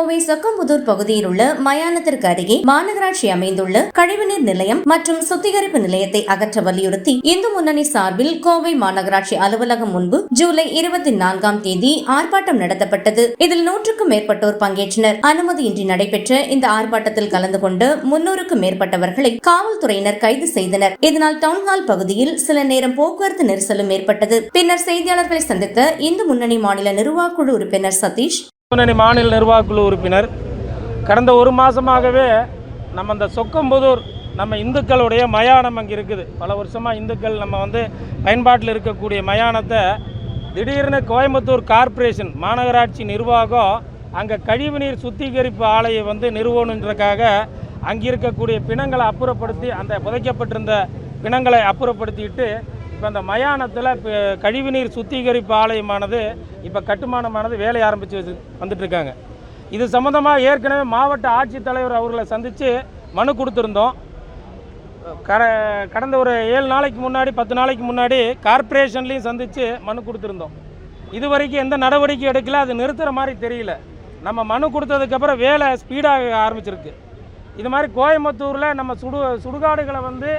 கோவை சொக்கம்புதூர் பகுதியில் உள்ள மயானத்திற்கு அருகே மாநகராட்சி அமைந்துள்ள கழிவுநீர் நிலையம் மற்றும் சுத்திகரிப்பு நிலையத்தை அகற்ற வலியுறுத்தி இந்து முன்னணி சார்பில் கோவை மாநகராட்சி அலுவலகம் முன்பு ஜூலை 24ஆம் தேதி ஆர்ப்பாட்டம் நடத்தப்பட்டது. இதில் 100க்கும் மேற்பட்டோர் பங்கேற்றனர். அனுமதியின்றி நடைபெற்ற இந்த ஆர்ப்பாட்டத்தில் கலந்து கொண்டு 300க்கும் மேற்பட்டவர்களை காவல்துறையினர் கைது செய்தனர். இதனால் டவுன்ஹால் பகுதியில் சில நேரம் போக்குவரத்து நெரிசலும் ஏற்பட்டது. பின்னர் செய்தியாளர்களை சந்தித்த இந்து முன்னணி மாநில நிர்வாகக்குழு உறுப்பினர் சதீஷ், மாநில நிர்வாகக்குழு உறுப்பினர், கடந்த ஒரு மாதமாகவே நம்ம அந்த சொக்கம்புதூர் நம்ம இந்துக்களுடைய மயானம் அங்கே இருக்குது. பல வருஷமாக இந்துக்கள் நம்ம பயன்பாட்டில் இருக்கக்கூடிய மயானத்தை திடீர்னு கோயம்புத்தூர் கார்ப்பரேஷன் மாநகராட்சி நிர்வாகம் அங்கே கழிவுநீர் சுத்திகரிப்பு ஆலையை நிறுவனன்றக்காக அங்கே இருக்கக்கூடிய பிணங்களை அப்புறப்படுத்தி அந்த புதைக்கப்பட்டிருந்த பிணங்களை அப்புறப்படுத்திட்டு இப்போ அந்த மயானத்தில் கழிவுநீர் சுத்திகரிப்பு ஆலயமானது இப்போ கட்டுமானமானது வேலை ஆரம்பித்து வந்துட்டுருக்காங்க. இது சம்மந்தமாக ஏற்கனவே மாவட்ட ஆட்சித்தலைவர் அவர்களை சந்தித்து மனு கொடுத்துருந்தோம். கடந்த ஒரு 7 நாளைக்கு முன்னாடி 10 நாளைக்கு முன்னாடி கார்ப்பரேஷன்லேயும் சந்தித்து மனு கொடுத்துருந்தோம். இது வரைக்கும் எந்த நடவடிக்கை எடுக்கல. அது நிறுத்துகிற மாதிரி தெரியல. நம்ம மனு கொடுத்ததுக்கப்புறம் வேலை ஸ்பீடாக ஆரம்பிச்சிருக்கு. இது மாதிரி கோயம்புத்தூரில் நம்ம சுடுகாடுகளை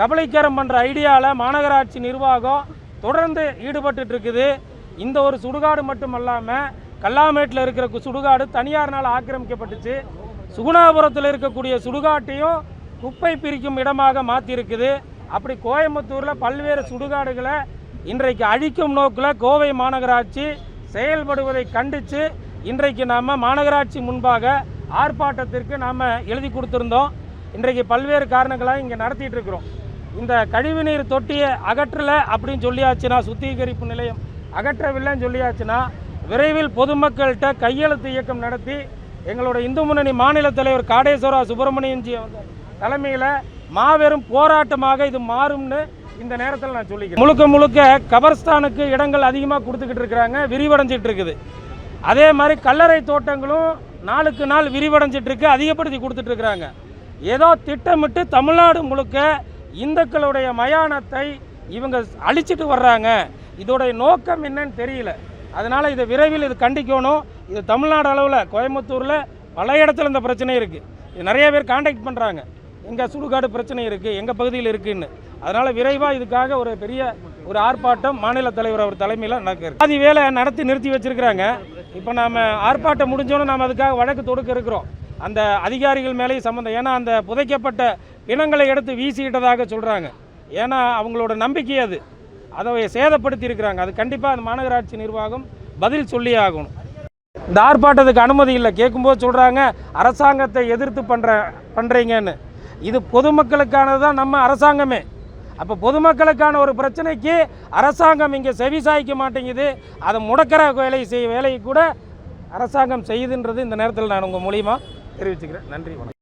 கபலீகரம் பண்ணுற ஐடியாவில் மாநகராட்சி நிர்வாகம் தொடர்ந்து ஈடுபட்டு இருக்குது. இந்த ஒரு சுடுகாடு மட்டும் இல்லாமல் கல்லாமேட்டில் இருக்கிற சுடுகாடு தனியார்னால் ஆக்கிரமிக்கப்பட்டுச்சு. சுகுணாபுரத்தில் இருக்கக்கூடிய சுடுகாட்டையும் குப்பை பிரிக்கும் இடமாக மாற்றிருக்குது. அப்படி கோயம்புத்தூரில் பல்வேறு சுடுகாடுகளை இன்றைக்கு அழிக்கும் நோக்கில் கோவை மாநகராட்சி செயல்படுவதை கண்டித்து இன்றைக்கு நாம் மாநகராட்சி முன்பாக ஆர்ப்பாட்டத்திற்கு நாம் எழுதி கொடுத்துருந்தோம். இன்றைக்கு பல்வேறு காரணங்களாக இங்கே நடத்திட்டு இருக்கிறோம். இந்த கழிவுநீர் தொட்டியை அகற்றலை அப்படின்னு சொல்லியாச்சுன்னா, சுத்திகரிப்பு நிலையம் அகற்றவில்லைன்னு சொல்லியாச்சுன்னா, விரைவில் பொதுமக்கள்கிட்ட கையெழுத்து இயக்கம் நடத்தி எங்களோட இந்து முன்னணி மாநில தலைவர் காடேஸ்வரா சுப்பிரமணியன்ஜி தலைமையில் மாபெரும் போராட்டமாக இது மாறும்னு இந்த நேரத்தில் நான் சொல்லிக்கிறேன். முழுக்க கபர்ஸ்தானுக்கு இடங்கள் அதிகமாக கொடுத்துக்கிட்டு இருக்கிறாங்க, விரிவடைஞ்சிட்டு இருக்குது. அதே மாதிரி கல்லறை தோட்டங்களும் நாளுக்கு நாள் விரிவடைஞ்சிட்டு இருக்கு, அதிகப்படுத்தி கொடுத்துட்டு இருக்கிறாங்க. ஏதோ திட்டமிட்டு தமிழ்நாடு முழுக்க இந்துக்களுடைய மயானத்தை இவங்க அழிச்சிட்டு வர்றாங்க. இதோடைய நோக்கம் என்னன்னு தெரியல. அதனால் இதை விரைவில் இது கண்டிக்கணும். இது தமிழ்நாடு அளவில் கோயம்புத்தூரில் பல இடத்துல இந்த பிரச்சனை இருக்குது. இது நிறைய பேர் கான்டாக்ட் பண்ணுறாங்க, எங்கள் சுடுகாடு பிரச்சனை இருக்குது, எங்கள் பகுதியில் இருக்குதுன்னு. அதனால் விரைவாக இதுக்காக ஒரு பெரிய ஒரு ஆர்ப்பாட்டம் மாநில தலைவர் அவர் தலைமையில் நடக்குது. பாதி வேலை நிறுத்தி வச்சுருக்கிறாங்க. இப்போ நாம் ஆர்ப்பாட்டம் முடிஞ்சோன்னு நாம் அதுக்காக வழக்கு தொடுக்க இருக்கிறோம். அந்த அதிகாரிகள் மேலேயும் சம்மந்தம். ஏன்னா அந்த புதைக்கப்பட்ட பிணங்களை எடுத்து வீசிக்கிட்டதாக சொல்கிறாங்க. ஏன்னா அவங்களோட நம்பிக்கை அதை சேதப்படுத்தி இருக்கிறாங்க. அது கண்டிப்பாக அந்த மாநகராட்சி நிர்வாகம் பதில் சொல்லி ஆகணும். இந்த ஆர்ப்பாட்டத்துக்கு அனுமதி இல்லை. கேட்கும்போது சொல்கிறாங்க அரசாங்கத்தை எதிர்த்து பண்ணுறீங்கன்னு. இது பொதுமக்களுக்கானது தான் நம்ம அரசாங்கமே. அப்போ பொதுமக்களுக்கான ஒரு பிரச்சனைக்கு அரசாங்கம் இங்கே செவி சாய்க்க மாட்டேங்குது. அதை முடக்கிற வேலையை கூட அரசாங்கம் செய்யுதுன்றது இந்த நேரத்தில் நான் உங்கள் மூலியமாக தெரிவிச்சுக்கிறேன். நன்றி, வணக்கம்.